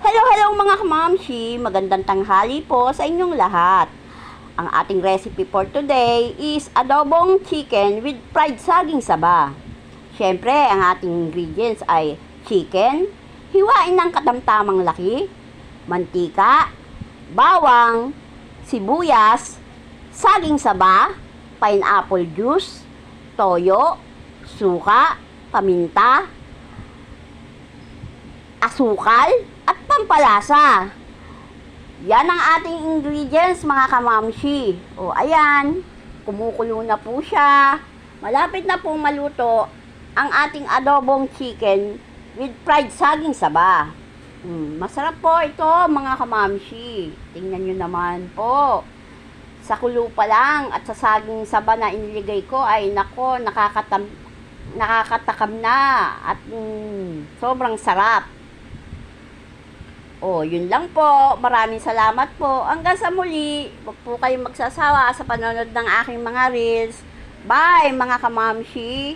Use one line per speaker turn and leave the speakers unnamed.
Hello mga kamamshi! Magandang tanghali po sa inyong lahat. Ang ating recipe for today is adobong chicken with fried saging saba. Siyempre, ang ating ingredients ay chicken, hiwain ng katamtamang laki, mantika, bawang, sibuyas, saging saba, pineapple juice, toyo, suka, paminta, asukal, at pampalasa. Yan ang ating ingredients mga kamamshi. O ayan, kumukulo na po siya. Malapit na pong maluto ang ating adobong chicken with fried saging saba. Masarap po ito mga kamamshi. Tingnan nyo naman po. Sa kulo pa lang at sa saging saba na iniligay ko ay nako, nakakatakam na at sobrang sarap. Yun lang po. Maraming salamat po. Hanggang sa muli. Huwag po kayong magsasawa sa panonood ng aking mga reels. Bye, mga kamamshi!